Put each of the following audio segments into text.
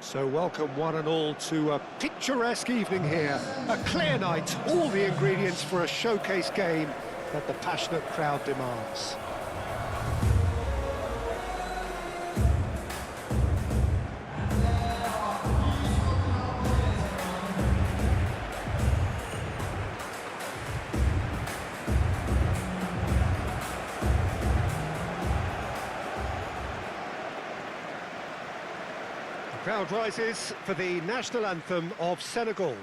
So welcome one and all to a picturesque evening here. A clear night, all the ingredients for a showcase game that the passionate crowd demands. The crowd rises for the national anthem of Senegal.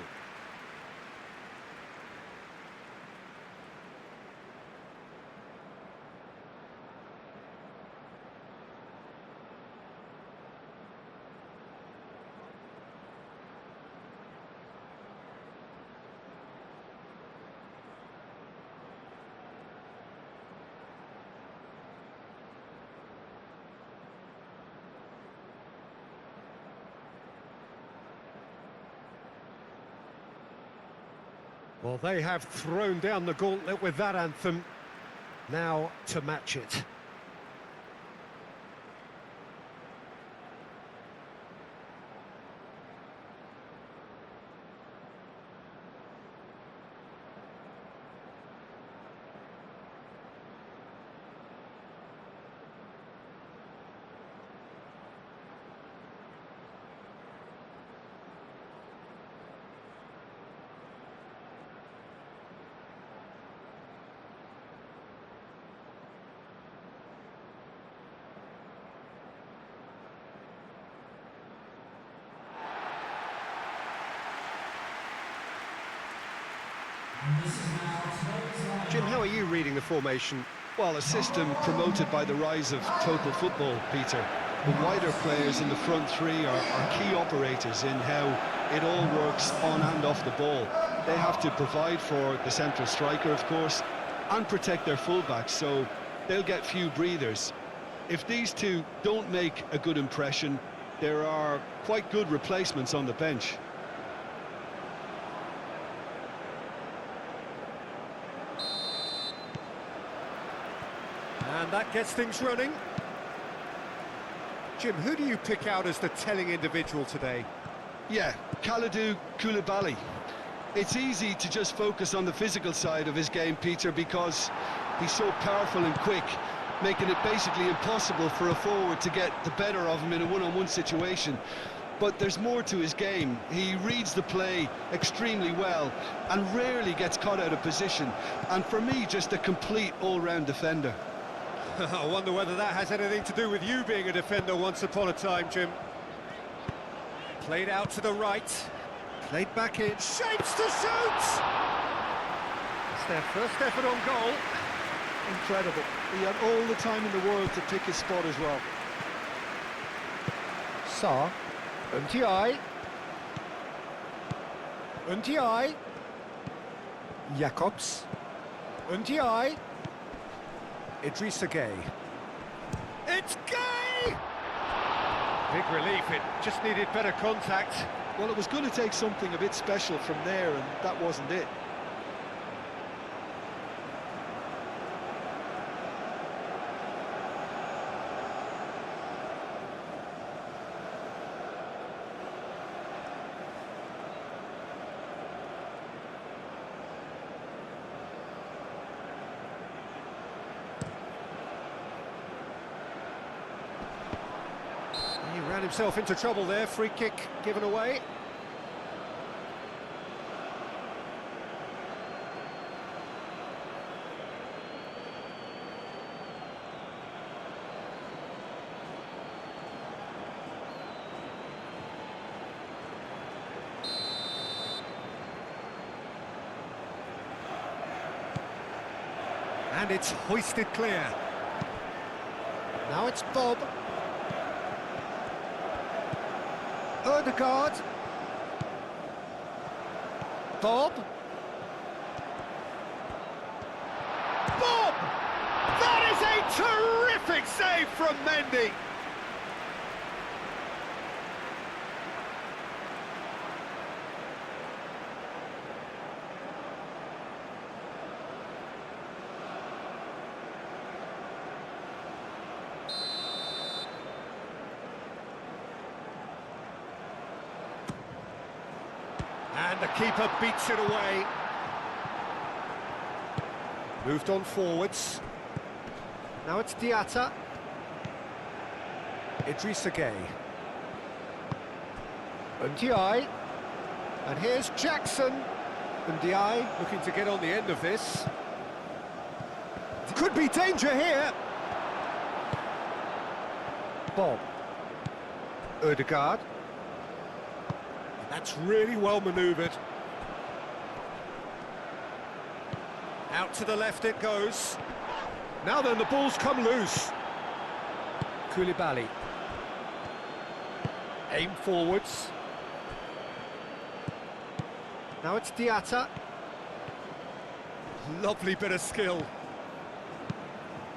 Well, they have thrown down the gauntlet with that anthem. Now to match it. Jim, how are you reading the formation? Well, a system promoted by the rise of total football, Peter. The wider players in the front three are key operators in how it all works on and off the ball. They have to provide for the central striker, of course, and protect their fullbacks, so they'll get few breathers. If these two don't make a good impression, there are quite good replacements on the bench. And that gets things running. Jim, who do you pick out as the telling individual today? Yeah, Kalidou Koulibaly. It's easy to just focus on the physical side of his game, Peter, because he's so powerful and quick, making it basically impossible for a forward to get the better of him in a one-on-one situation. But there's more to his game. He reads the play extremely well and rarely gets caught out of position. And for me, just a complete all-round defender. I wonder whether that has anything to do with you being a defender once upon a time, Jim. Played out to the right. Played back in. Shapes to shoot! It's their first effort on goal. Incredible. He had all the time in the world to pick his spot as well. Sarr. Untiai. Untiai. Jacobs. Untiai. Idrissa Gueye. It's Gueye! Big relief, it just needed better contact. Well, it was going to take something a bit special from there, and that wasn't it. He ran himself into trouble there, free kick given away. And it's hoisted clear. Now it's Bob. Odegaard. Bob. Bob! That is a terrific save from Mendy. And the keeper beats it away. Moved on forwards. Now it's Diatta. Idrissa Gueye. Ndiaye. And here's Jackson. Ndiaye looking to get on the end of this. Could be danger here. Bob. Ødegaard. That's really well manoeuvred. Out to the left it goes. Now then, the ball's come loose. Koulibaly. Aim forwards. Now it's Diatta. Lovely bit of skill.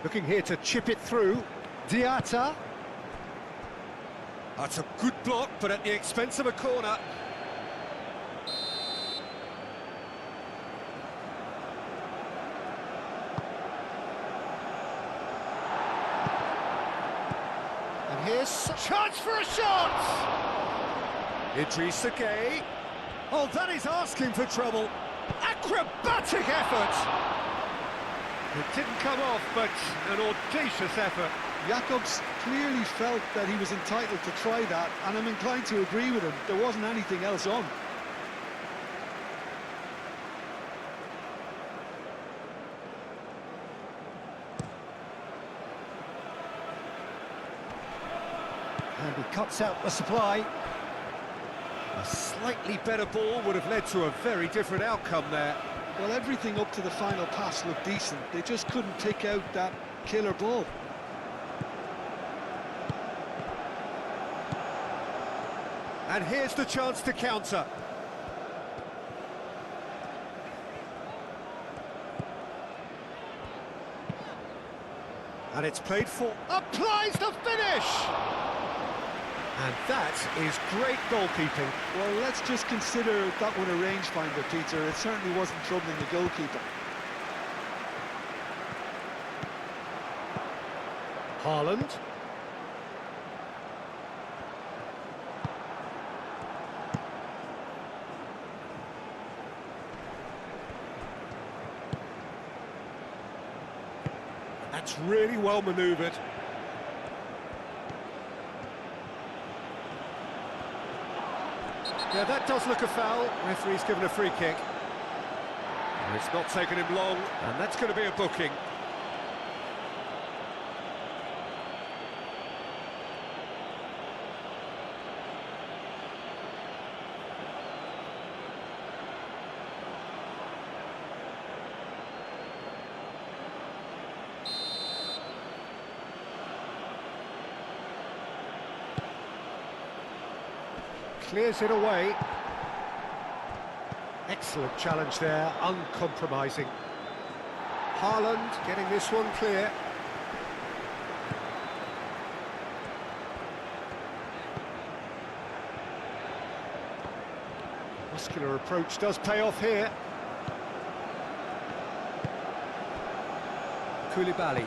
Looking here to chip it through. Diatta. That's a good block, but at the expense of a corner. And here's a chance for a shot! Idrissa Gueye. Oh, that is asking for trouble. Acrobatic effort! It didn't come off, but an audacious effort. Jakobs clearly felt that he was entitled to try that, and I'm inclined to agree with him. There wasn't anything else on. And he cuts out the supply. A slightly better ball would have led to a very different outcome there. Well, everything up to the final pass looked decent. They just couldn't pick out that killer ball. And here's the chance to counter. And it's played for... Applies the finish! And that is great goalkeeping. Well, let's just consider that one a rangefinder, Peter. It certainly wasn't troubling the goalkeeper. Haaland. That's really well manoeuvred. Yeah, that does look a foul. Referee's given a free kick. And it's not taken him long, and that's going to be a booking. Clears it away. Excellent challenge there, uncompromising. Haaland getting this one clear. Muscular approach does pay off here. Koulibaly.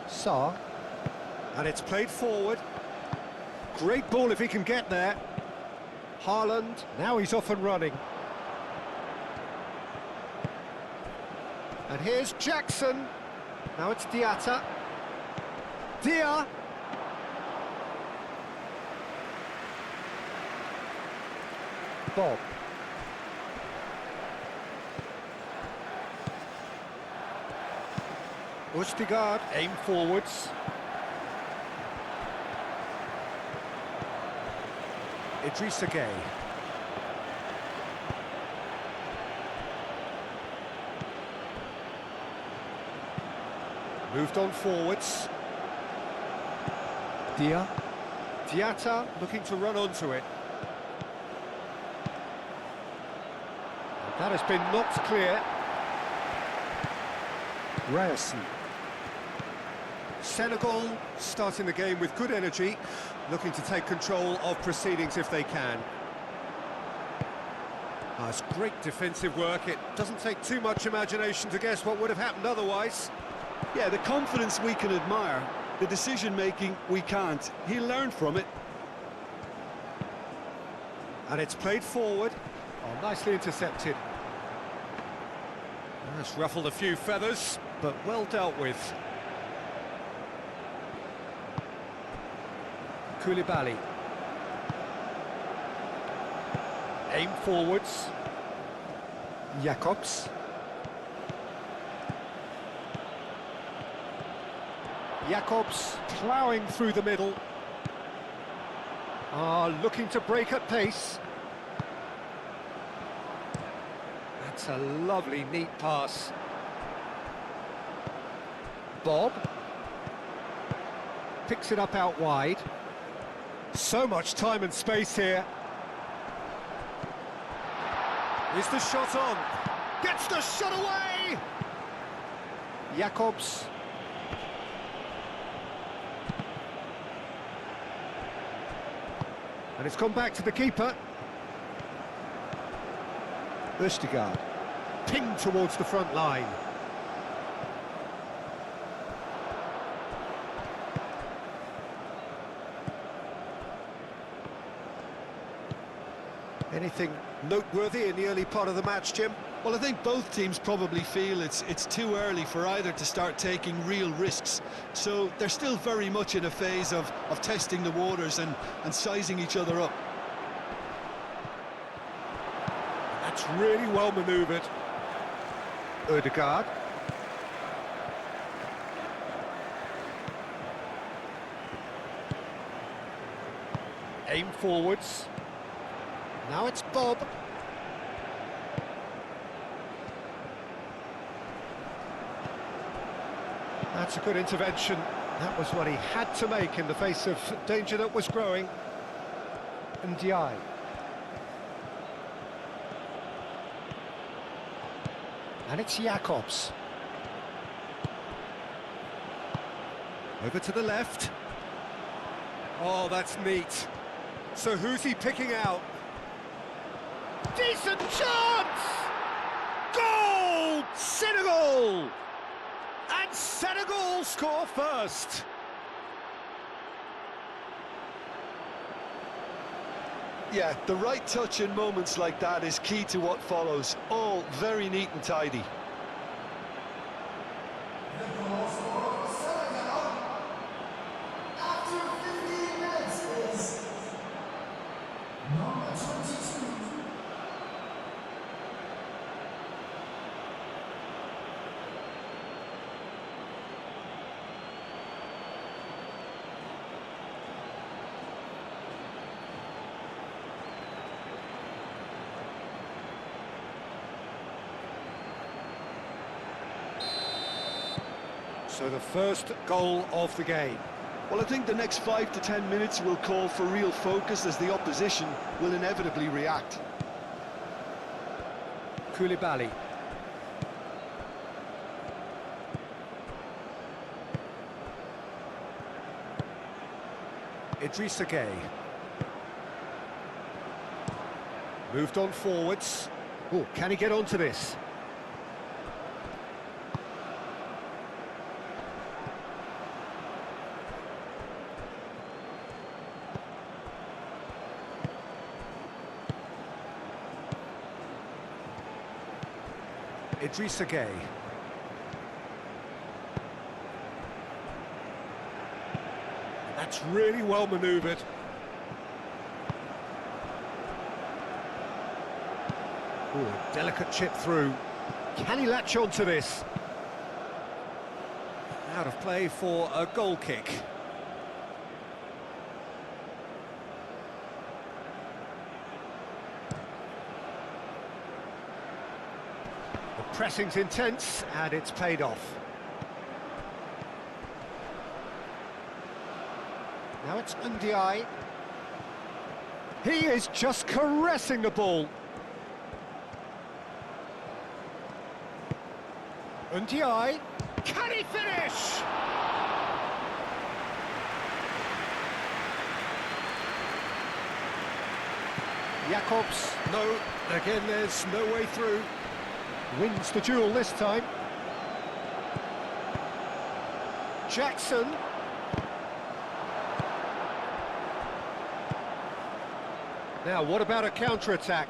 Sarr. And it's played forward. Great ball if he can get there. Haaland, now he's off and running. And here's Jackson. Now it's Diatta. Dia. Bob. Ødegaard, aim forwards. Idrissa Gueye. Moved on forwards. Diatta looking to run onto it. And that has been knocked clear. Ryerson. Senegal starting the game with good energy, looking to take control of proceedings if they can. It's great defensive work. It doesn't take too much imagination to guess what would have happened otherwise. Yeah, the confidence we can admire, the decision-making we can't. He learned from it. And it's played forward. Oh, nicely intercepted. That's ruffled a few feathers, but well dealt with. Koulibaly. Aim forwards. Jacobs. Jacobs ploughing through the middle. Looking to break at pace. That's a lovely, neat pass. Bob. Picks it up out wide. So much time and space here. Is the shot on? Gets the shot away! Jacobs. And it's gone back to the keeper. Østigard. Pinged towards the front line. Anything noteworthy in the early part of the match, Jim? Well, I think both teams probably feel it's too early for either to start taking real risks. So they're still very much in a phase of testing the waters and sizing each other up. That's really well manoeuvred. Ødegaard. Aim forwards. Now it's Bob. That's a good intervention. That was what he had to make in the face of danger that was growing. Ndiaye. And it's Jacobs. Over to the left. Oh, that's neat. So who's he picking out? Decent chance! Goal! Senegal! And Senegal score first. Yeah, the right touch in moments like that is key to what follows. All very neat and tidy. The goal for Senegal after 15 minutes is number 22. So the first goal of the game. Well, I think the next 5 to 10 minutes will call for real focus as the opposition will inevitably react. Koulibaly. Idrissa Gueye. Moved on forwards. Oh, can he get onto this? Idrissa Gueye. That's really well manoeuvred. Oh, delicate chip through. Can he latch onto this? Out of play for a goal kick. The pressing's intense, and it's paid off. Now it's Ndiaye. He is just caressing the ball. Ndiaye, can he finish? Jacobs, no, again there's no way through. Wins the duel this time. Jackson. Now, what about a counter-attack?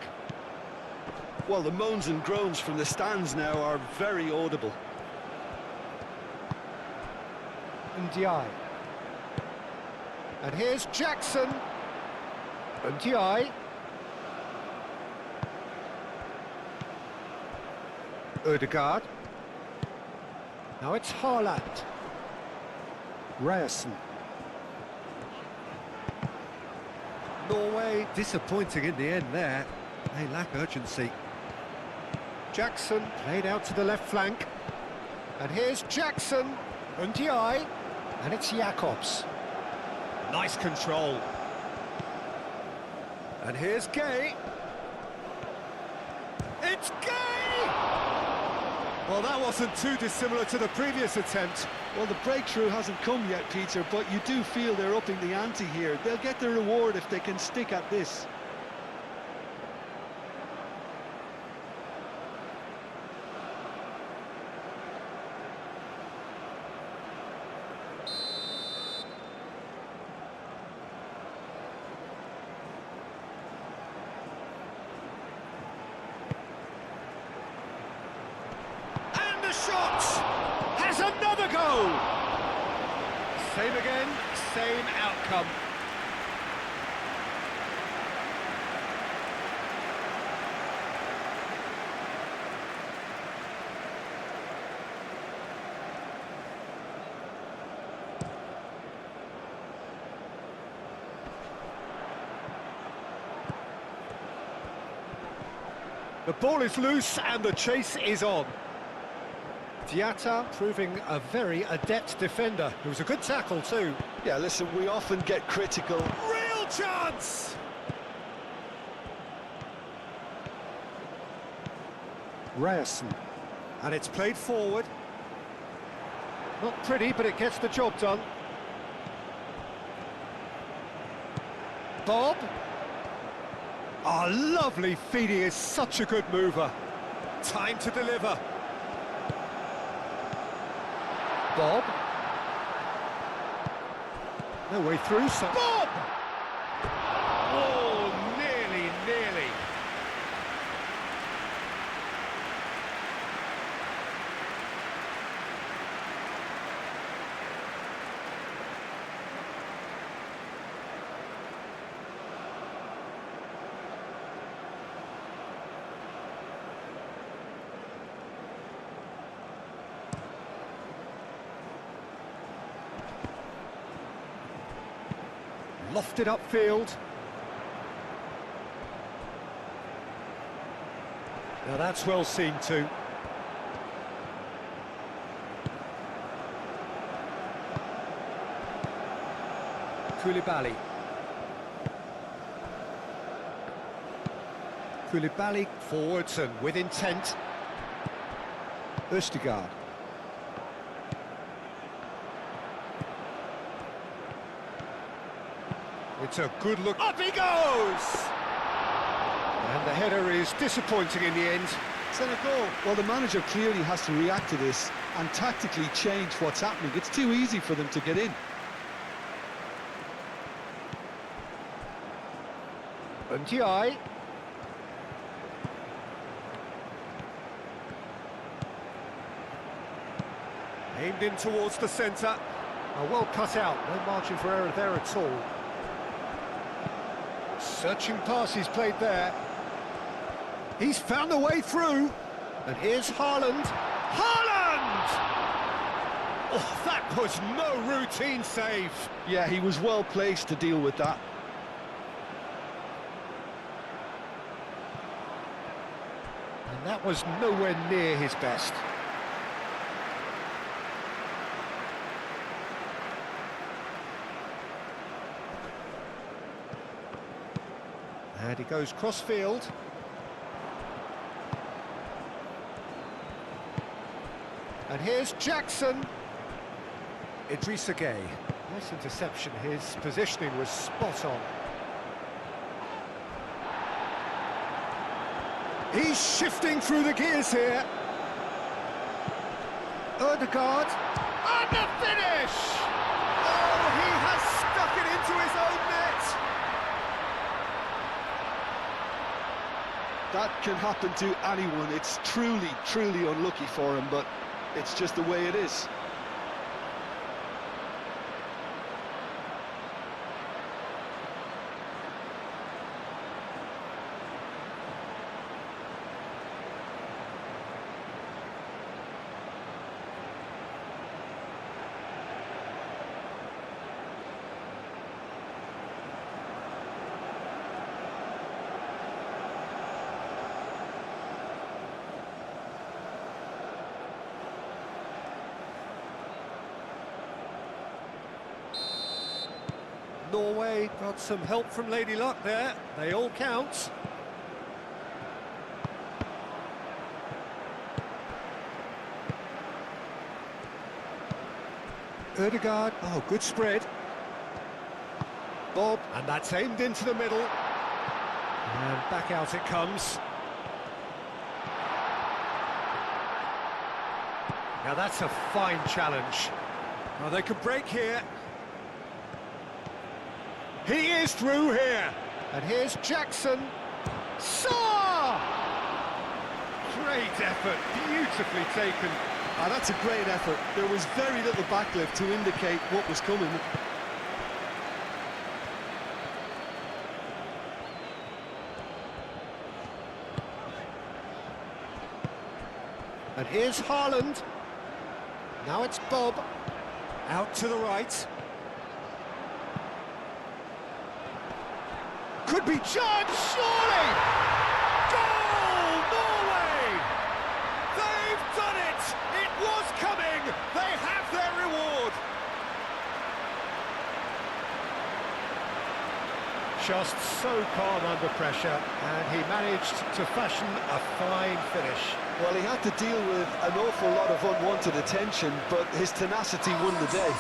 Well, the moans and groans from the stands now are very audible. Ndiaye. And here's Jackson. Ndiaye. Ødegaard. Now it's Haaland. Ryerson. Norway disappointing in the end there. They lack urgency. Jackson played out to the left flank. And here's Jackson. Ndiaye. And it's Jacobs. Nice control. And here's Gay. It's Gay! Well, that wasn't too dissimilar to the previous attempt. Well, the breakthrough hasn't come yet, Peter, but you do feel they're upping the ante here. They'll get their reward if they can stick at this. Shot has another goal. Same again, same outcome. The ball is loose and the chase is on. Diatta proving a very adept defender. It was a good tackle too. Yeah, listen, we often get critical. Real chance! Ryerson. And it's played forward. Not pretty, but it gets the job done. Bob. Oh, lovely feed. He is such a good mover. Time to deliver. Bob. No way through, so... Bob! Oh, nearly. Lofted upfield. Now that's well seen too. Koulibaly. Koulibaly forwards and with intent. Ødegaard. It's a good look. Up he goes! And the header is disappointing in the end. Senegal. Well, the manager clearly has to react to this and tactically change what's happening. It's too easy for them to get in. Ndiaye. Aimed in towards the centre. Well cut out, no margin for error there at all. Searching pass he's played there. He's found a way through. And here's Haaland. Haaland! Oh, that was no routine save. Yeah, he was well placed to deal with that. And that was nowhere near his best. And he goes cross-field. And here's Jackson. Idrissa Gueye. Nice interception. His positioning was spot on. He's shifting through the gears here. Ødegaard. And the finish! Oh, he has stuck it into his own net. That can happen to anyone. It's truly, truly unlucky for him, but it's just the way it is. Norway got some help from Lady Luck there. They all count. Ødegaard, oh, good spread. Bob, and that's aimed into the middle. And back out it comes. Now that's a fine challenge. Well, they could break here. He is through here. And here's Jackson. Saw! Great effort, beautifully taken. Ah, that's a great effort. There was very little backlift to indicate what was coming. And here's Haaland. Now it's Bob. Out to the right. Could be judged, surely! Goal, Norway! They've done it! It was coming! They have their reward! Just so calm under pressure, and he managed to fashion a fine finish. Well, he had to deal with an awful lot of unwanted attention, but his tenacity won the day.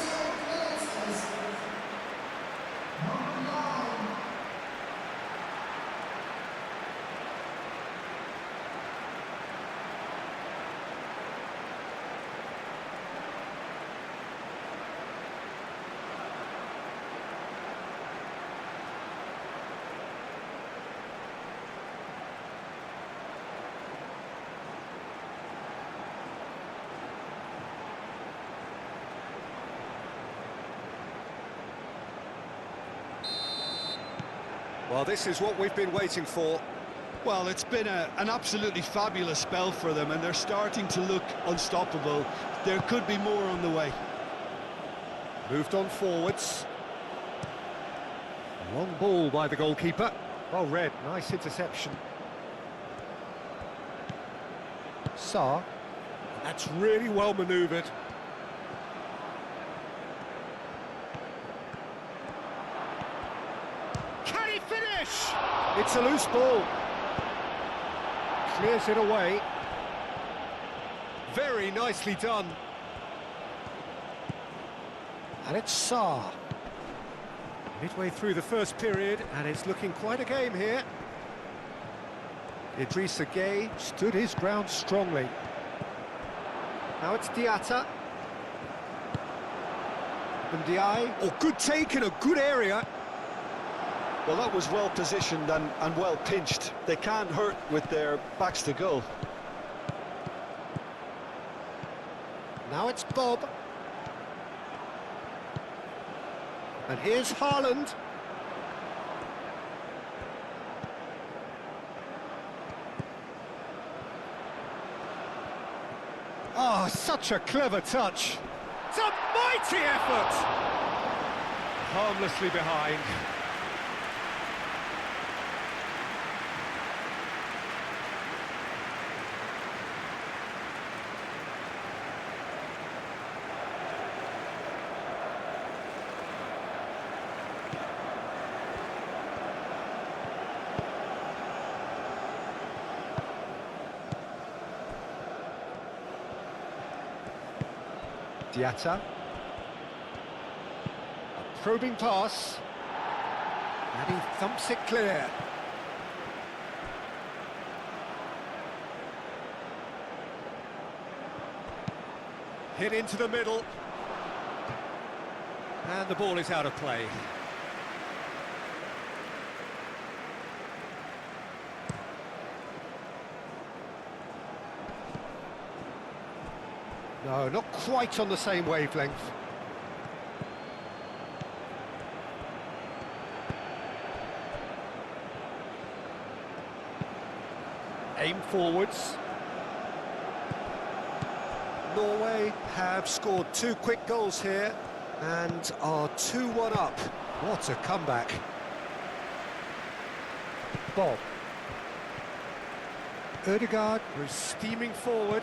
Well, this is what we've been waiting for. Well, it's been an absolutely fabulous spell for them, and they're starting to look unstoppable. There could be more on the way. Moved on forwards. Long ball by the goalkeeper. Well read, nice interception. Saar. That's really well manoeuvred. Can he finish? It's a loose ball. Clears it away. Very nicely done. And it's Saar. Midway through the first period, and it's looking quite a game here. Idrissa Gueye stood his ground strongly. Now it's Diatta. And Ndiaye. Oh, good take in a good area. Well, that was well positioned and well pinched. They can't hurt with their backs to goal. Now it's Bob. And here's Haaland. Oh, such a clever touch. It's a mighty effort. Harmlessly behind. Diatta. A probing pass. And he thumps it clear. Hit into the middle. And the ball is out of play. No, not quite on the same wavelength. Aim forwards. Norway have scored 2 quick goals here and are 2-1 up. What a comeback. Bob. Ødegaard was steaming forward.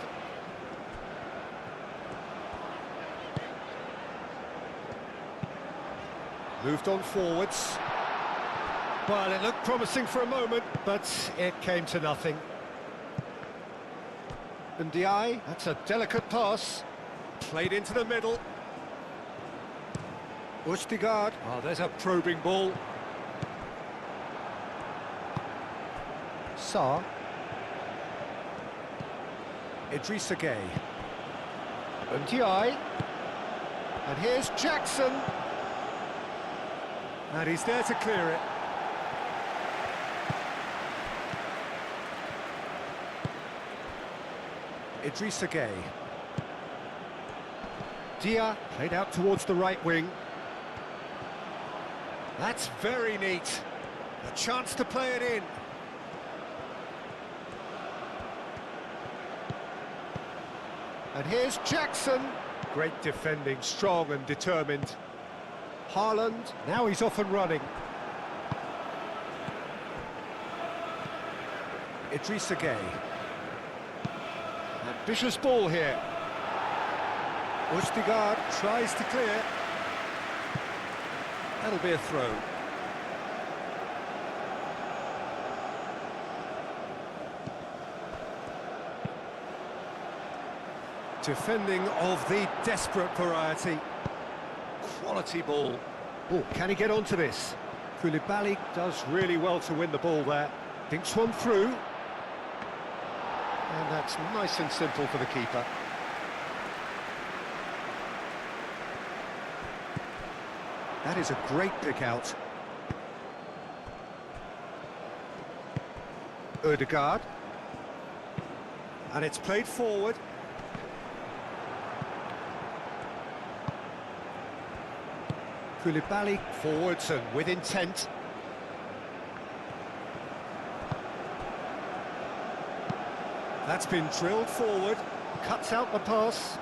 Moved on forwards. Well, it looked promising for a moment, but it came to nothing. And Ndiaye, that's a delicate pass. Played into the middle. Ødegaard. Oh, there's a probing ball. Sarr. Idrissa Gueye. Ndiaye. And here's Jackson. And he's there to clear it. Idrissa Gueye. Dia played out towards the right wing. That's very neat. A chance to play it in. And here's Jackson. Great defending, strong and determined. Haaland, now he's off and running. Idrissa Gueye. Ambitious ball here. Ødegaard tries to clear. That'll be a throw. Defending of the desperate variety. Quality ball. Oh, can he get onto this? Koulibaly does really well to win the ball there. Thinks one through. And that's nice and simple for the keeper. That is a great pick out. Ødegaard. And it's played forward. Koulibaly forwards and with intent. That's been drilled forward, cuts out the pass.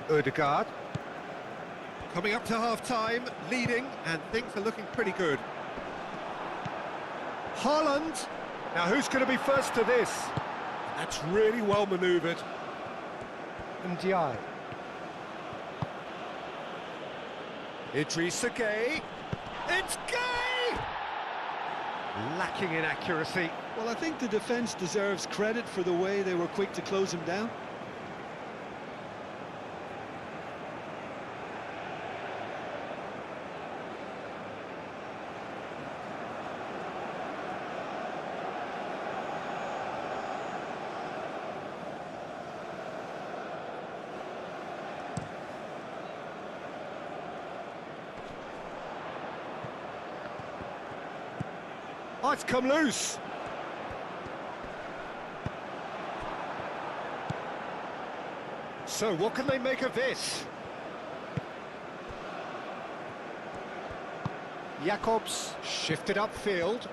Ødegaard. Coming up to half-time, leading, and things are looking pretty good. Haaland. Now who's going to be first to this? That's really well manoeuvred. Ndiaye. Idrissa Gueye. It's Gueye! Lacking in accuracy. Well, I think the defence deserves credit for the way they were quick to close him down. Oh, it's come loose. So, what can they make of this? Jacobs shifted upfield.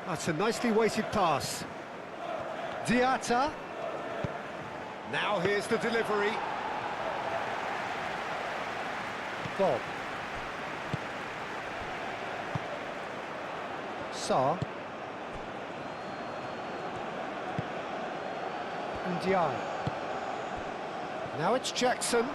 That's a nicely weighted pass. Diatta. Now here's the delivery. Bob. Sarr. Ndiaye. Now it's Jackson.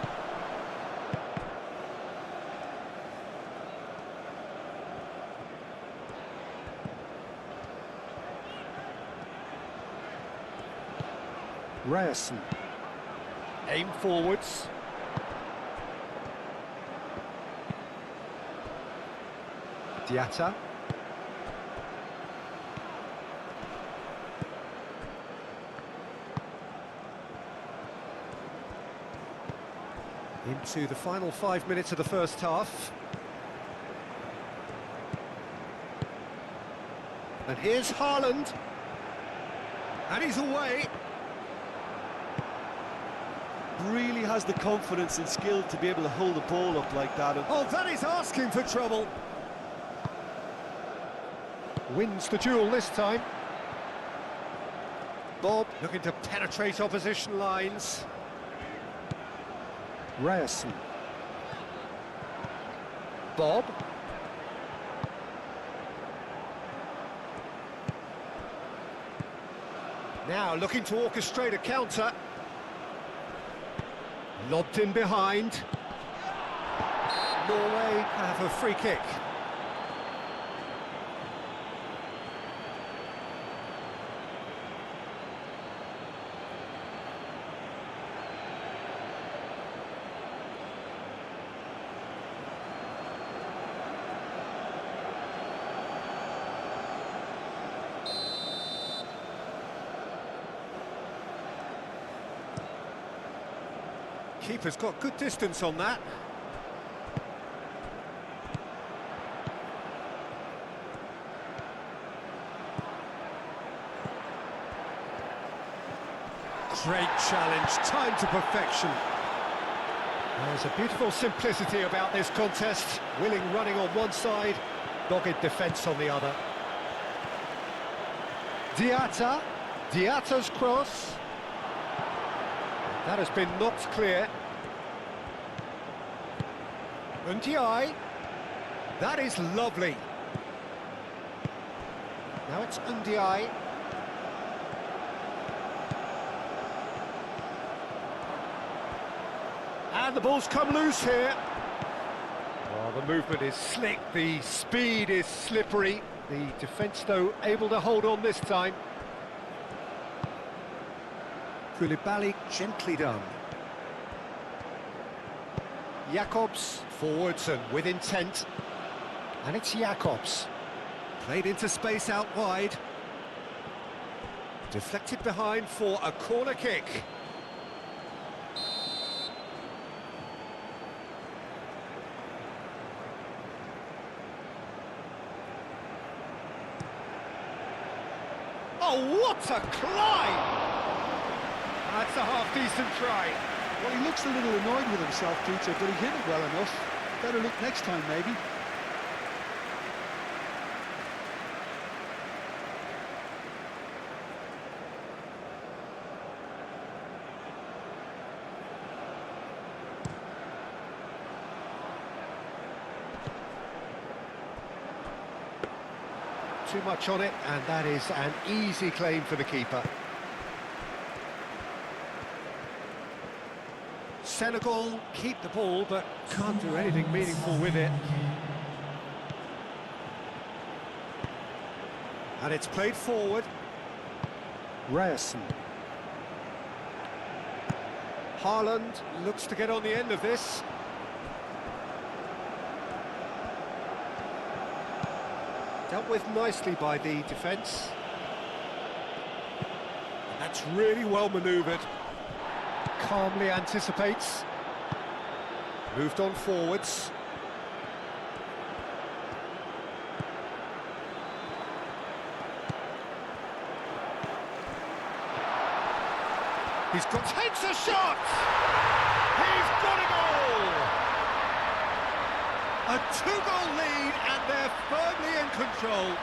Ryerson. Aim forwards. Diatta. Into the final 5 minutes of the first half. And here's Haaland. And he's away. Really has the confidence and skill to be able to hold the ball up like that. Oh, that is asking for trouble. Wins the duel this time. Bob looking to penetrate opposition lines. Ryerson. Bob. Now looking to orchestrate a counter. Lobbed in behind. Norway have a free kick. Keeper's got good distance on that. Great challenge, time to perfection. There's a beautiful simplicity about this contest. Willing running on one side, dogged defence on the other. Diata's cross. That has been knocked clear. Ndiaye. That is lovely. Now it's Ndiaye. And the ball's come loose here. Oh, the movement is slick, the speed is slippery. The defence, though, able to hold on this time. Koulibaly gently done. Jakobs forwards and with intent. And it's Jakobs. Played into space out wide. Deflected behind for a corner kick. Oh, what a climb! That's a half-decent try. Well, he looks a little annoyed with himself, Peter, but he hit it well enough. Better look next time, maybe. Too much on it, and that is an easy claim for the keeper. Senegal keep the ball, but can't do anything meaningful with it. And it's played forward. Ryerson. Haaland looks to get on the end of this. Dealt with nicely by the defence. That's really well manoeuvred. Calmly anticipates. Moved on forwards. He's got, takes a shot! He's got a goal! A two-goal lead, and they're firmly in control.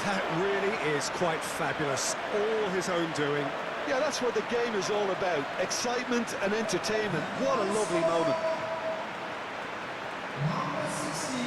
That really is quite fabulous, all his own doing. Yeah, that's what the game is all about. Excitement and entertainment. What a lovely moment. Number 16.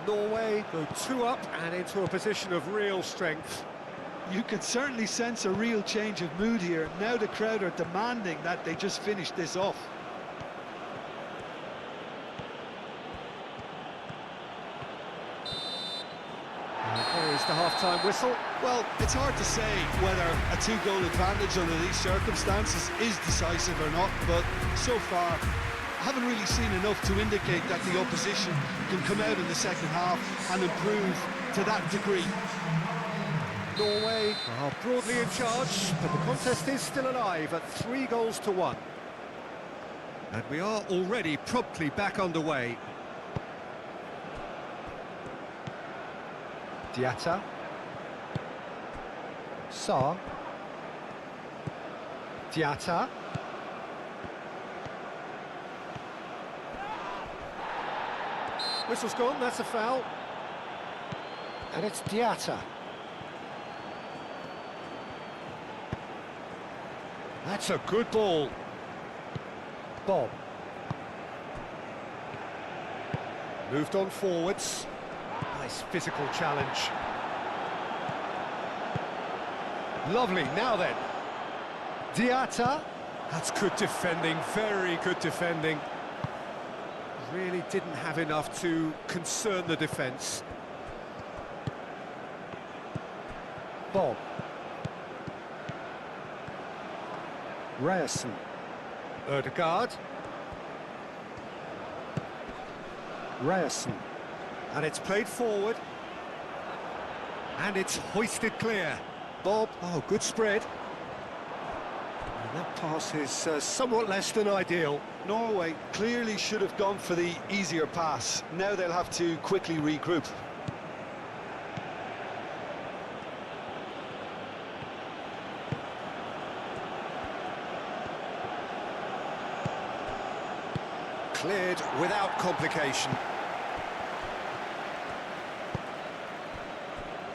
Norway go 2 up and into a position of real strength. You can certainly sense a real change of mood here. Now the crowd are demanding that they just finish this off. There is the half-time whistle. Well, it's hard to say whether a two-goal advantage under these circumstances is decisive or not, but so far I haven't really seen enough to indicate that the opposition can come out in the second half and improve to that degree. Norway are broadly in charge, but the contest is still alive at 3-1. And we are already promptly back underway. Diatta. Sarr. Diatta. Whistle's gone, that's a foul. And it's Diatta. That's a good ball. Bob. Moved on forwards. Nice physical challenge. Lovely, now then. Diatta. That's good defending, very good defending. Really didn't have enough to concern the defence. Bob. Ryerson. Ødegaard. Ryerson. And it's played forward. And it's hoisted clear. Bob, oh, good spread. And that pass is somewhat less than ideal. Norway clearly should have gone for the easier pass. Now they'll have to quickly regroup. Cleared without complication.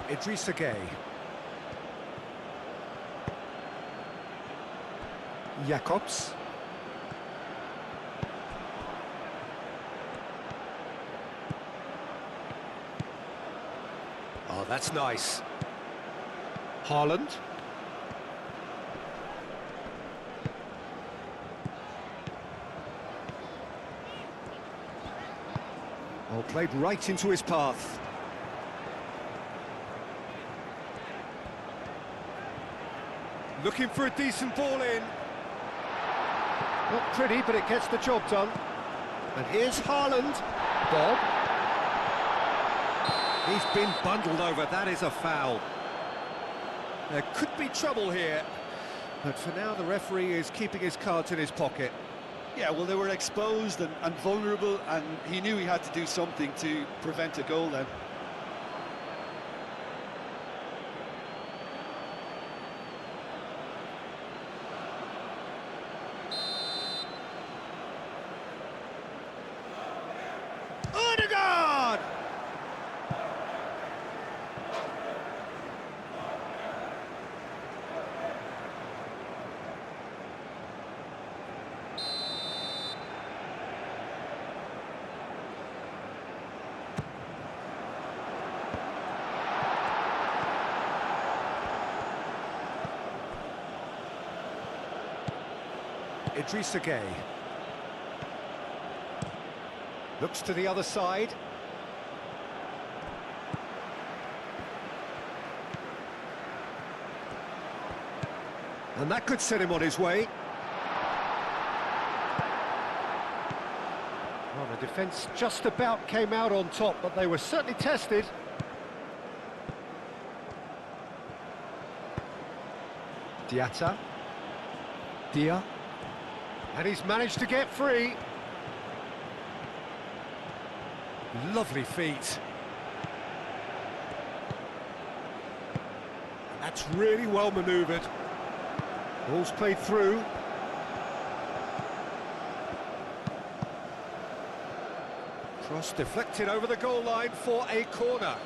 Idrissa Gueye. Jacobs. Oh, that's nice. Haaland. Oh, played right into his path. Looking for a decent ball in. Not pretty, but it gets the job done. And here's Haaland. Bob. He's been bundled over, that is a foul. There could be trouble here. But for now, the referee is keeping his cards in his pocket. Yeah, well, they were exposed and vulnerable, and he knew he had to do something to prevent a goal then. Ødegaard! Idrissa Gueye. Looks to the other side. And that could set him on his way. Well, the defence just about came out on top, but they were certainly tested. Diatta. Dia. And he's managed to get free. Lovely feet. That's really well manoeuvred. Ball's played through. Cross deflected over the goal line for a corner.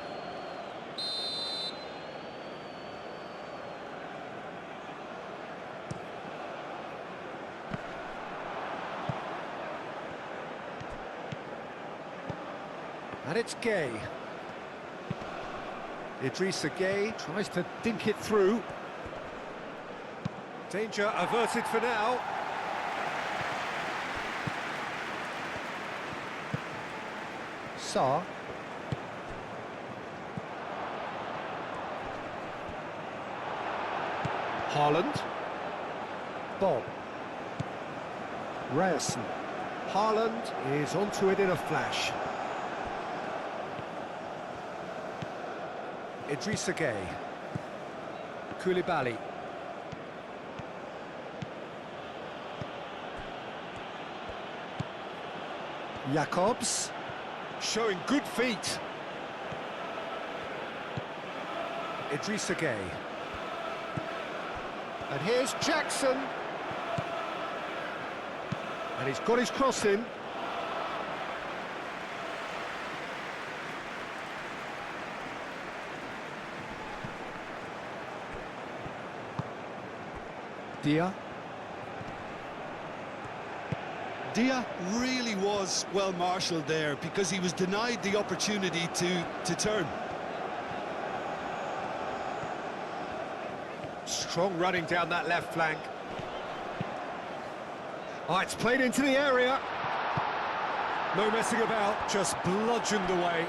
And it's Gueye. Idrissa Gueye tries to dink it through. Danger averted for now. Sarr. Haaland. Bob. Ryerson. Haaland is onto it in a flash. Idrissa Gueye. Koulibaly. Jacobs. Showing good feet. Idrissa Gueye. And here's Jackson. And he's got his cross in. Dia. Dia really was well marshalled there because he was denied the opportunity to turn. Strong running down that left flank. Oh, it's played into the area. No messing about, just bludgeoned away.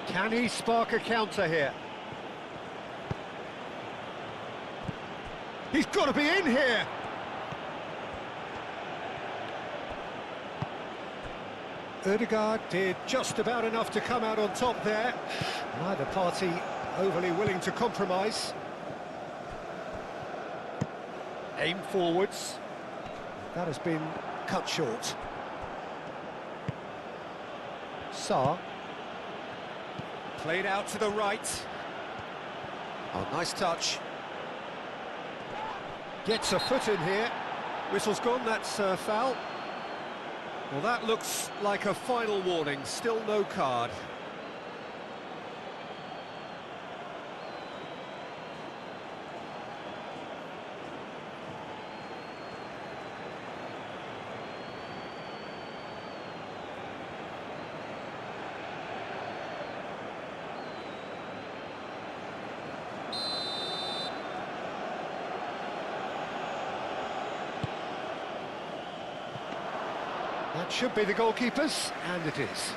Can he spark a counter here? He's got to be in here! Ødegaard did just about enough to come out on top there. Neither party overly willing to compromise. Aim forwards. That has been cut short. Sarr. Played out to the right. Oh, nice touch. Gets a foot in here. Whistle's gone, that's a foul. Well, that looks like a final warning. Still no card. That should be the goalkeepers, and it is.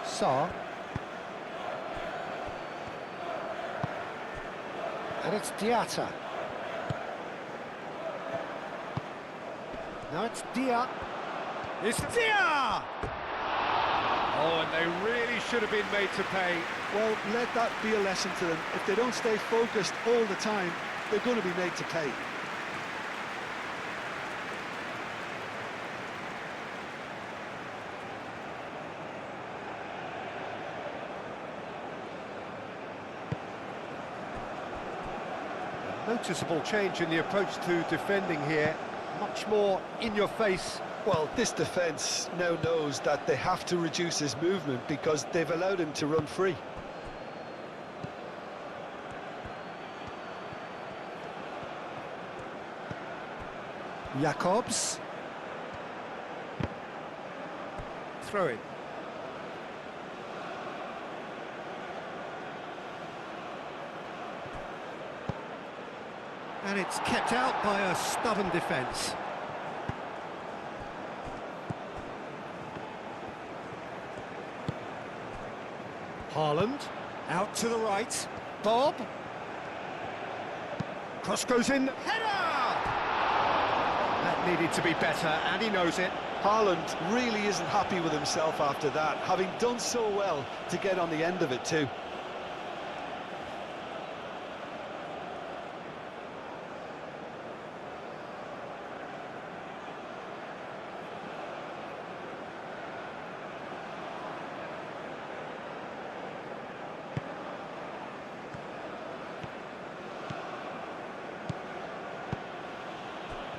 Sarr. And it's Diatta. Now it's Dia. It's Dia! Oh, and they really should have been made to pay. Well, let that be a lesson to them. If they don't stay focused all the time, they're going to be made to pay. Noticeable change in the approach to defending here. Much more in your face. Well, this defence now knows that they have to reduce his movement because they've allowed him to run free. Jacobs. Throw it. And it's kept out by a stubborn defence. Haaland, out to the right. Bob. Cross goes in. Header! That needed to be better, and he knows it. Haaland really isn't happy with himself after that, having done so well to get on the end of it too.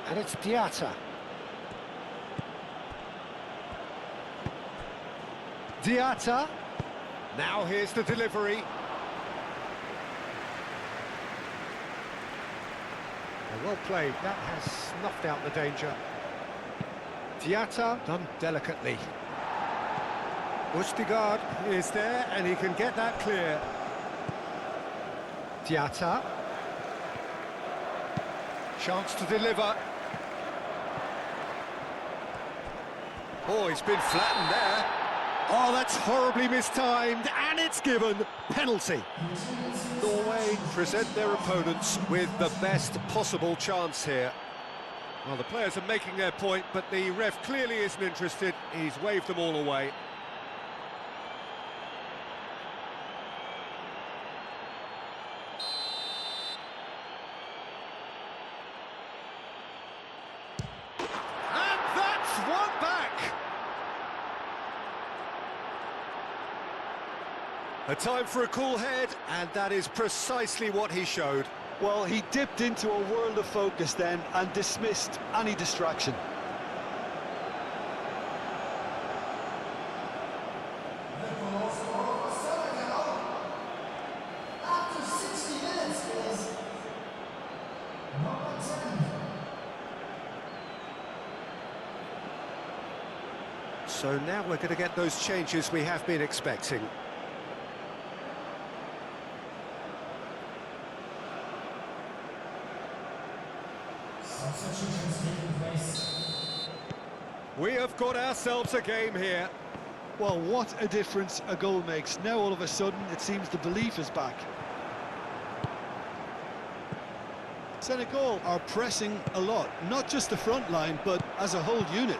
And it's Diatta. Diatta. Now here's the delivery. Well played. That has snuffed out the danger. Diatta done delicately. Ustigard is there, and he can get that clear. Diatta. Chance to deliver. Oh, he's been flattened there. Oh, that's horribly mistimed, and it's given. Penalty. Norway present their opponents with the best possible chance here. Well, the players are making their point, but the ref clearly isn't interested. He's waved them all away. And that's one back! A time for a cool head, and that is precisely what he showed. Well, he dipped into a world of focus then and dismissed any distraction. The goal scorer for Senegal after 60 minutes is number 10. So now we're going to get those changes we have been expecting. Substitutions taking place. We have got ourselves a game here. Well, what a difference a goal makes. Now all of a sudden it seems the belief is back. Senegal are pressing a lot, not just the front line, but as a whole unit.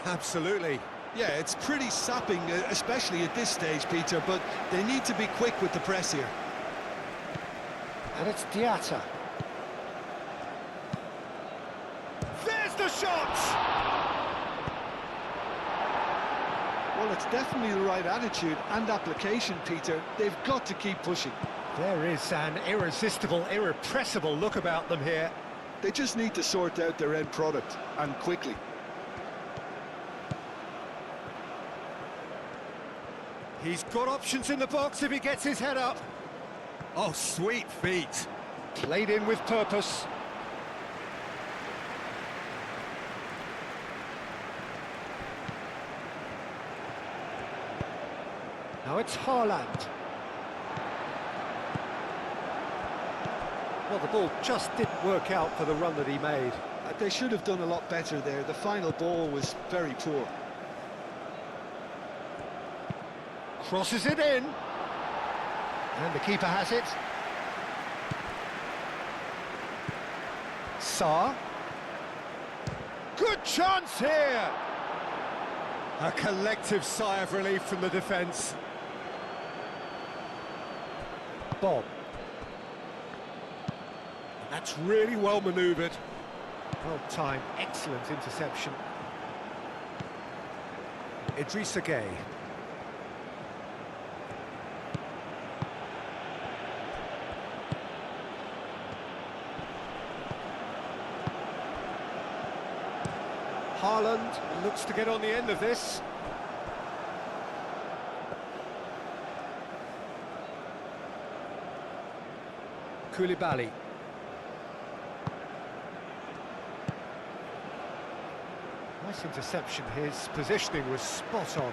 Absolutely. Yeah, it's pretty sapping, especially at this stage, Peter, but they need to be quick with the press here. And it's Diatta. There's the shot! Well, it's definitely the right attitude and application, Peter. They've got to keep pushing. There is an irresistible, irrepressible look about them here. They just need to sort out their end product, and quickly. He's got options in the box if he gets his head up. Oh, sweet feet. Played in with purpose. Now it's Haaland. Well, the ball just didn't work out for the run that he made. They should have done a lot better there. The final ball was very poor. Crosses it in. And the keeper has it. Sarr. Good chance here! A collective sigh of relief from the defence. Bob. That's really well manoeuvred. Well timed, excellent interception. Idrissa Gueye. Haaland looks to get on the end of this. Koulibaly. Nice interception, his positioning was spot on.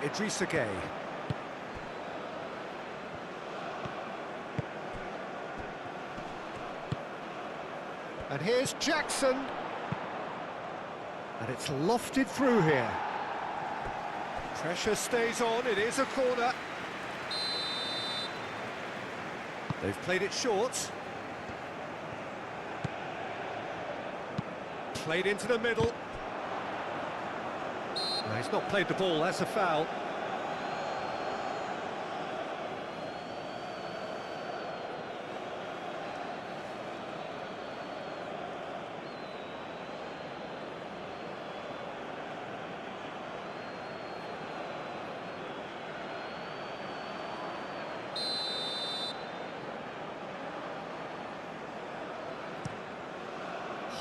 Idrissa Gueye. And here's Jackson. And it's lofted through here. Pressure stays on, it is a corner. They've played it short. Played into the middle. No, he's not played the ball, that's a foul.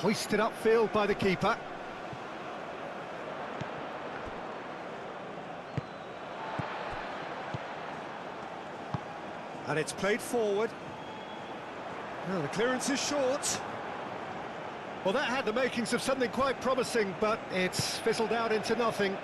Hoisted upfield by the keeper. And it's played forward. Well, the clearance is short. Well, that had the makings of something quite promising, but it's fizzled out into nothing.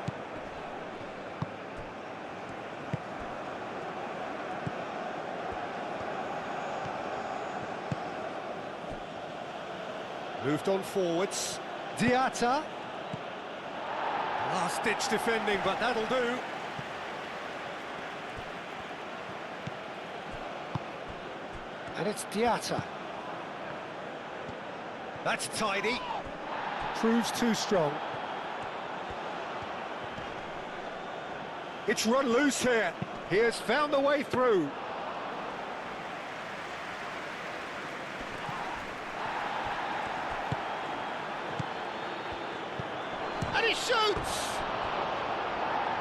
Moved on forwards. Diatta. Last-ditch defending, but that'll do. And it's Diatta. That's tidy. Proves too strong. It's run loose here. He has found the way through. And he shoots!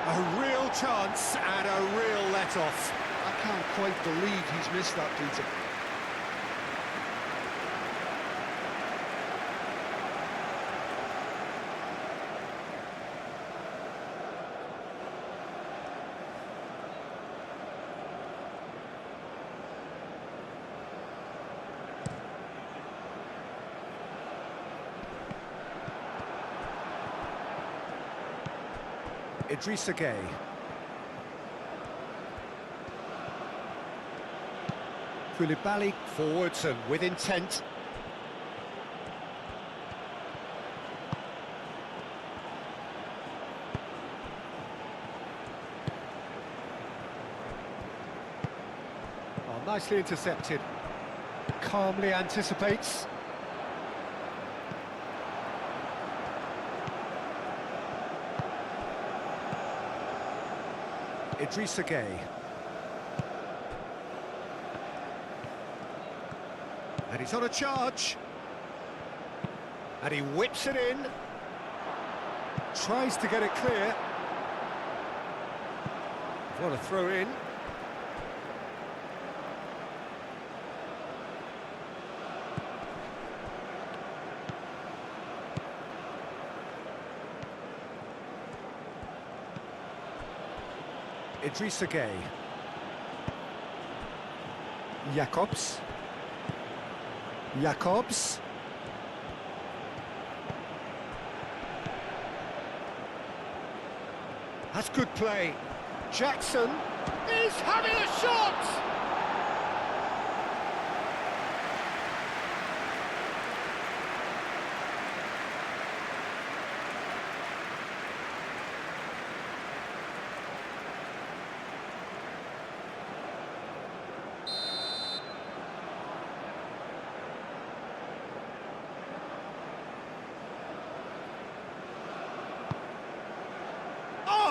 A real chance and a real let-off. I can't quite believe he's missed that, Peter. Idrissa Gueye. Koulibaly forwards and with intent. Oh, nicely intercepted. Calmly anticipates. Idrissa Gueye. And he's on a charge. And he whips it in. Tries to get it clear. What a throw in. Idrissa Gueye. Jacobs. Jacobs. That's good play. Jackson is having a shot!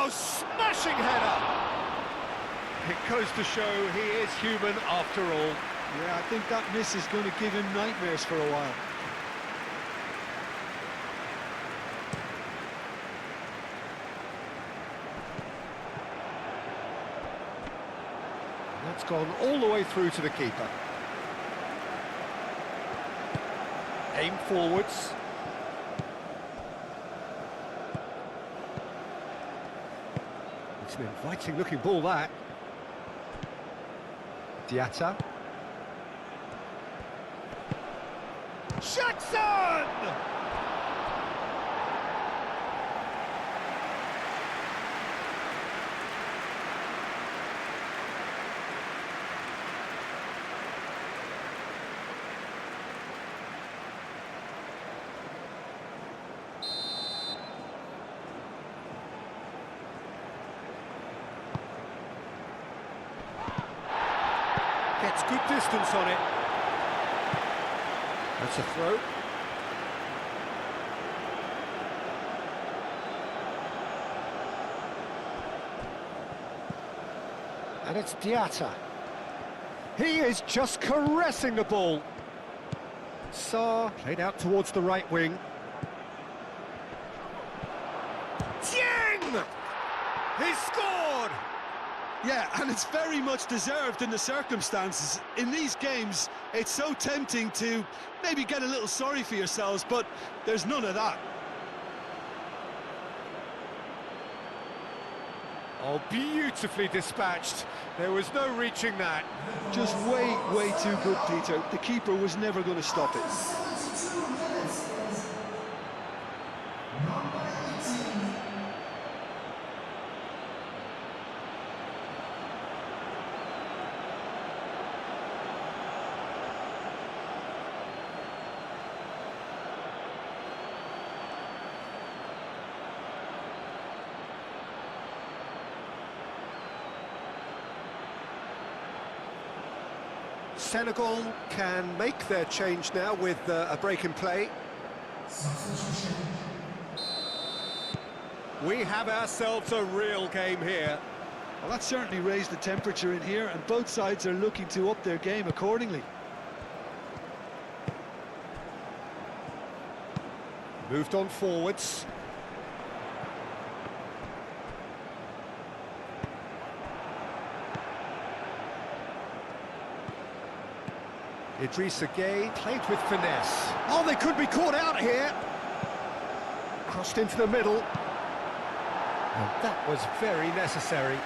Smashing header! It goes to show he is human after all. Yeah, I think that miss is going to give him nightmares for a while. That's gone all the way through to the keeper. Aim forwards. It's an inviting looking ball, that. Diatta. Jackson! Gets good distance on it. That's a throw. And it's Diatta. He is just caressing the ball. Sarr played out towards the right wing. Jiang! He's scored! Yeah, and it's very much deserved in the circumstances. In these games, it's so tempting to maybe get a little sorry for yourselves, but there's none of that. Oh, beautifully dispatched. There was no reaching that. Just way too good, Peter. The keeper was never going to stop it. 72 minutes is number 18. Senegal can make their change now with a break in play. Substitution. We have ourselves a real game here. Well, that certainly raised the temperature in here, and both sides are looking to up their game accordingly. Moved on forwards. Idrissa Gueye played with finesse. Oh, they could be caught out here. Crossed into the middle. And that was very necessary.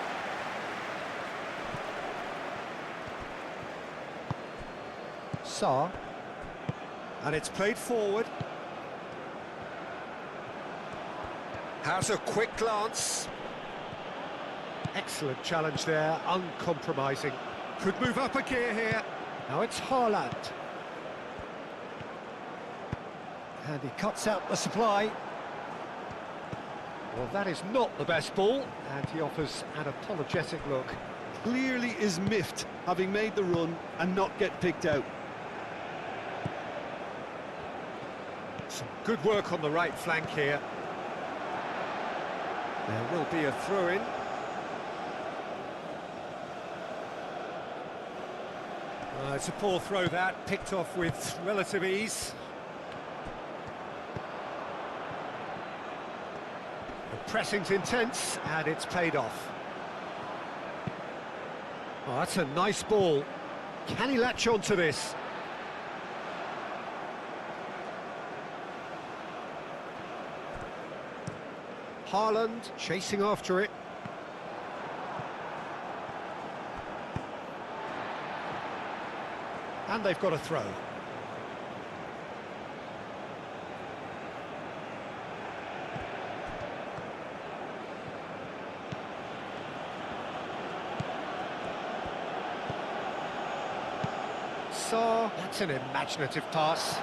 Sarr. And it's played forward. Has a quick glance. Excellent challenge there, uncompromising. Could move up a gear here. Now it's Haaland. And he cuts out the supply. Well, that is not the best ball, and he offers an apologetic look. Clearly is miffed, having made the run and not get picked out. Some good work on the right flank here. There will be a throw-in. It's a poor throw that, picked off with relative ease. The pressing's intense, and it's played off. Oh, that's a nice ball. Can he latch on to this? Haaland chasing after it. And they've got a throw. Sarr, that's an imaginative pass.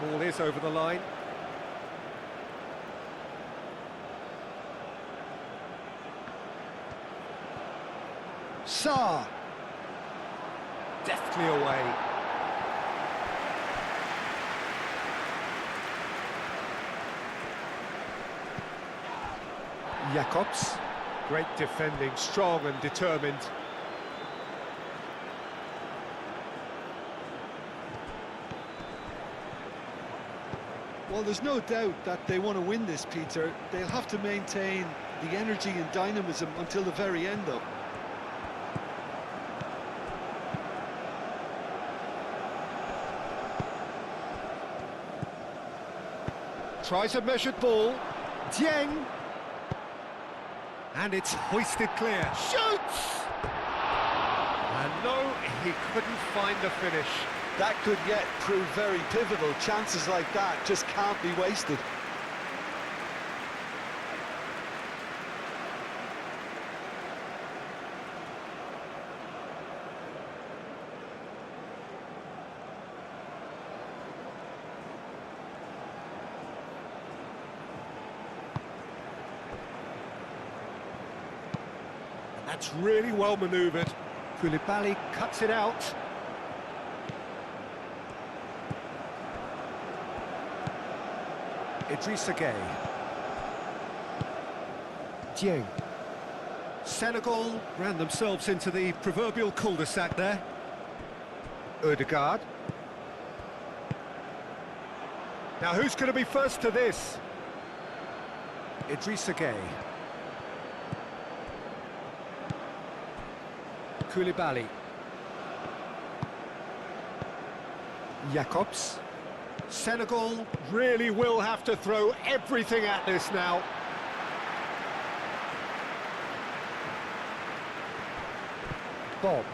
Ball is over the line. Sarr. Deftly away. Jacobs. Great defending, strong and determined. Well, there's no doubt that they want to win this, Peter. They'll have to maintain the energy and dynamism until the very end, though. Tries a measured ball. Dieng. And it's hoisted clear. Shoots! And no, he couldn't find the finish. That could yet prove very pivotal. Chances like that just can't be wasted. That's really well manoeuvred. Koulibaly cuts it out. Idrissa Gueye. Dieng. Senegal ran themselves into the proverbial cul-de-sac there. Odegaard. Now who's going to be first to this? Idrissa Gueye. Koulibaly. Jacobs. Senegal really will have to throw everything at this now. Bob.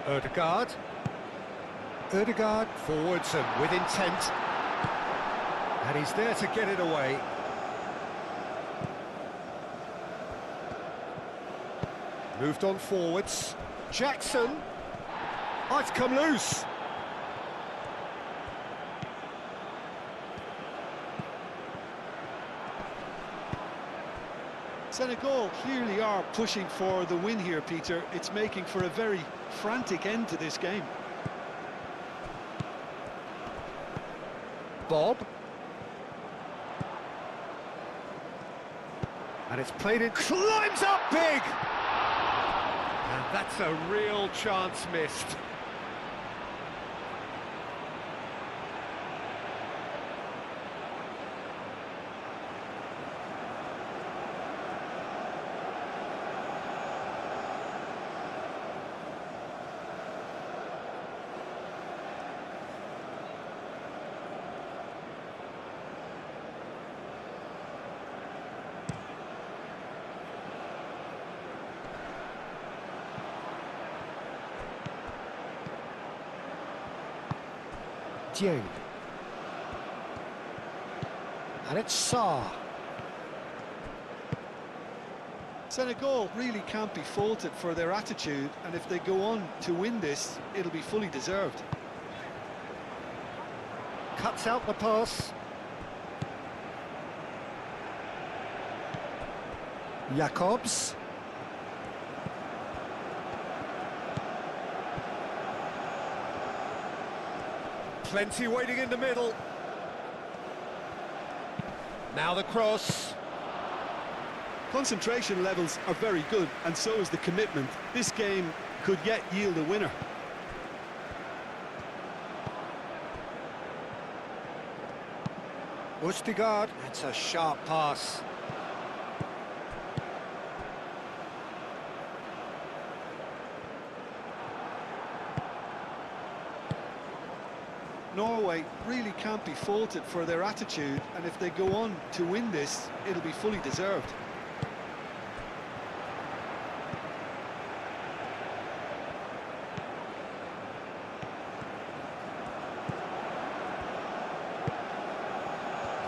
Odegaard. Odegaard forwards and with intent. And he's there to get it away. Moved on forwards. Jackson. Oh, it's come loose. Senegal clearly are pushing for the win here, Peter. It's making for a very frantic end to this game. Bob. And it's played in, climbs up big! And that's a real chance missed. Dieng. And it's Sarr. Senegal really can't be faulted for their attitude, and if they go on to win this, it'll be fully deserved. Cuts out the pass. Jacobs. Plenty waiting in the middle. Now the cross. Concentration levels are very good, and so is the commitment. This game could yet yield a winner. Ustigard. That's a sharp pass. Norway really can't be faulted for their attitude, and if they go on to win this, it'll be fully deserved.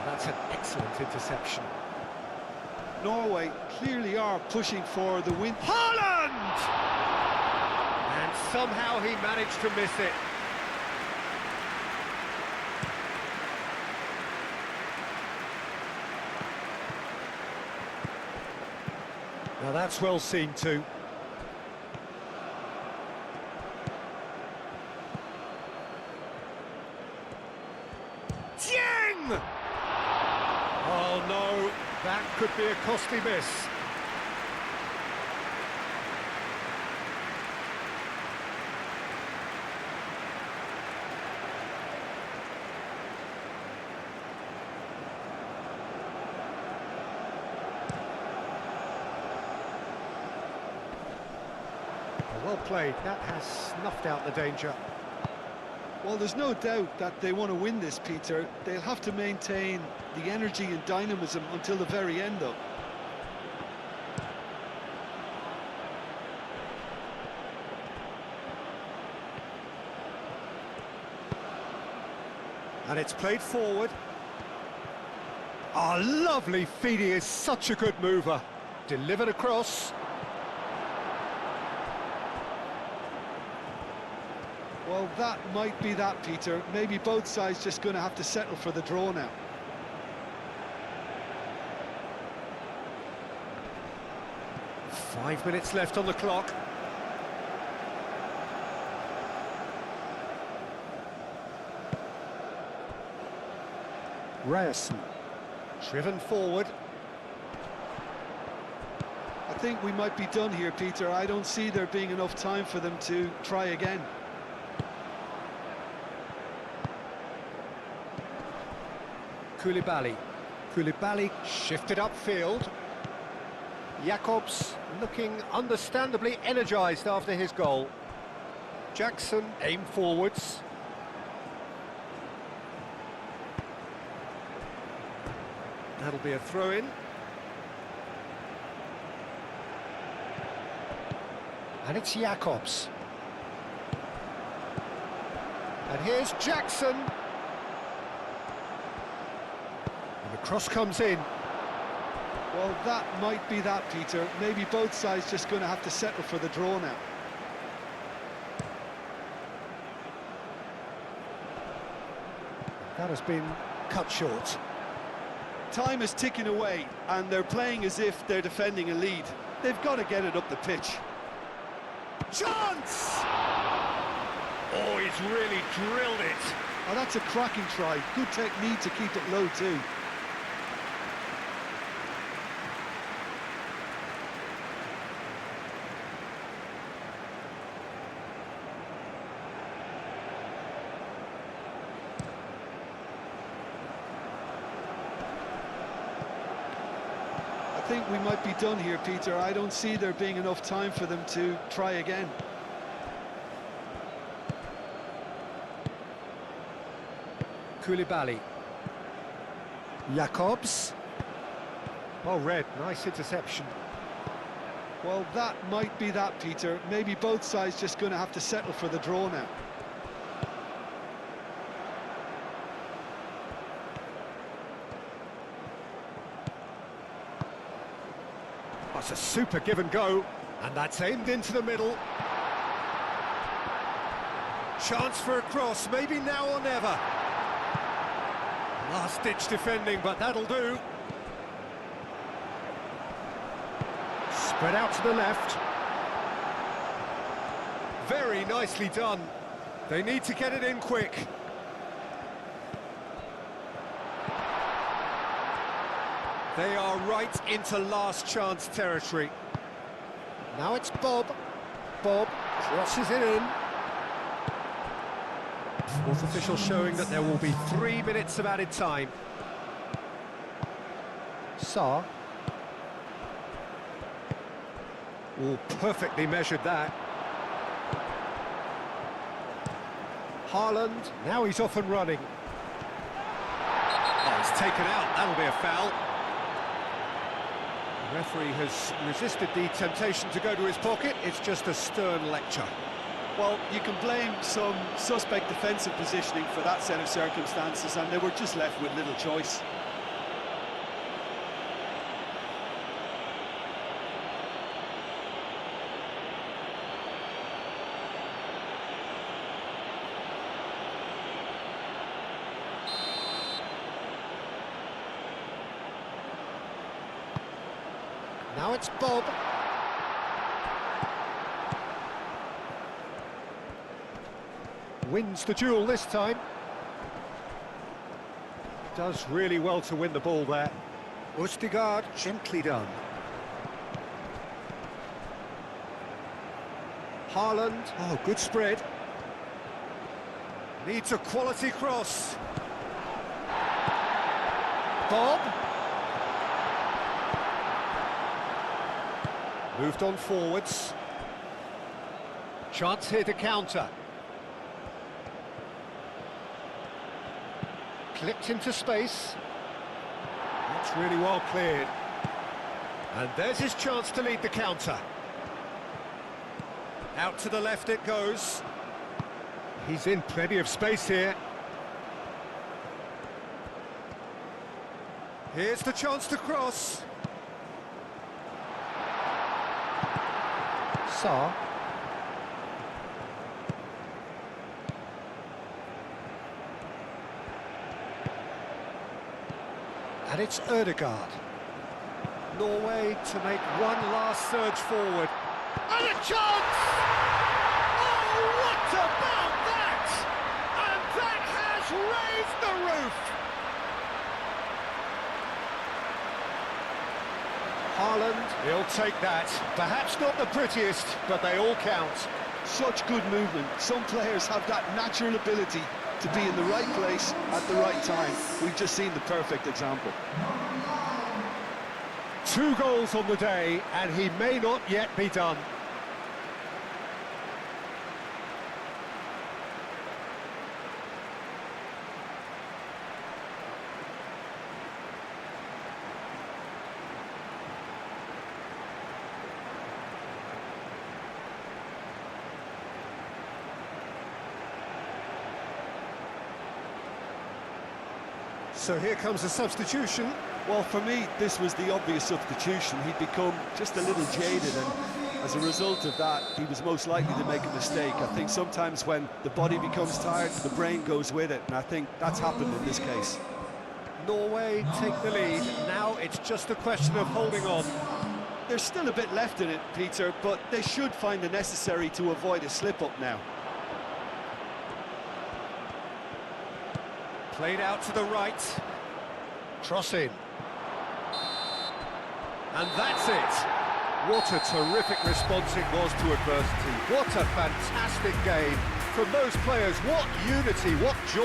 That's an excellent interception. Norway clearly are pushing for the win. Haaland! And somehow he managed to miss it. Now that's well seen too. Dieng! Oh no, that could be a costly miss. Well played, that has snuffed out the danger. Well, there's no doubt that they want to win this, Peter. They'll have to maintain the energy and dynamism until the very end, though. And it's played forward. Oh, lovely feed, he is such a good mover. Delivered across. Well, that might be that, Peter. Maybe both sides just going to have to settle for the draw now. Five minutes left on the clock. Ryerson, driven forward. I think we might be done here, Peter. I don't see there being enough time for them to try again. Koulibaly shifted upfield. Jacobs looking understandably energised after his goal. Jackson aimed forwards. That'll be a throw-in. And it's Jacobs. And here's Jackson. And the cross comes in. Well, that might be that, Peter. Maybe both sides just going to have to settle for the draw now. That has been cut short. Time is ticking away, and they're playing as if they're defending a lead. They've got to get it up the pitch. Chance! Oh, he's really drilled it. Oh, that's a cracking try. Good technique to keep it low too. I think we might be done here, Peter. I don't see there being enough time for them to try again. Koulibaly. Jacobs. Oh, red, nice interception. Well, that might be that, Peter. Maybe both sides just going to have to settle for the draw now. That's a super give and go, and that's aimed into the middle. Chance for a cross, maybe now or never. Last-ditch defending, but that'll do. Spread out to the left. Very nicely done. They need to get it in quick. They are right into last chance territory. Now it's Bob. Bob crosses it in. Fourth official showing that there will be 3 minutes of added time. Sarr. Oh, perfectly measured that. Haaland, now he's off and running. Oh, he's taken out, that'll be a foul. The referee has resisted the temptation to go to his pocket, it's just a stern lecture. Well, you can blame some suspect defensive positioning for that set of circumstances, and they were just left with little choice. Now it's Bob. Wins the duel this time. Does really well to win the ball there. Østigard, gently done. Haaland, oh, good spread. Needs a quality cross. Bob. Moved on forwards. Chance here to counter. Clipped into space. That's really well cleared. And there's his chance to lead the counter. Out to the left it goes. He's in plenty of space here. Here's the chance to cross. Sarr. And it's Ødegaard. Norway to make one last surge forward. And a chance! Oh, what about that? And that has raised the roof! Haaland, he'll take that. Perhaps not the prettiest, but they all count. Such good movement. Some players have that natural ability to be in the right place at the right time. We've just seen the perfect example. 2 goals on the day, and he may not yet be done. So here comes a substitution. Well, for me, this was the obvious substitution. He'd become just a little jaded, and as a result of that, he was most likely to make a mistake. I think sometimes when the body becomes tired, the brain goes with it, and I think that's happened in this case. Norway take the lead. Now it's just a question of holding on. There's still a bit left in it, Peter, but they should find the necessary to avoid a slip-up now. Played out to the right. Cross in. And that's it. What a terrific response it was to adversity. What a fantastic game. From those players, what unity, what joy.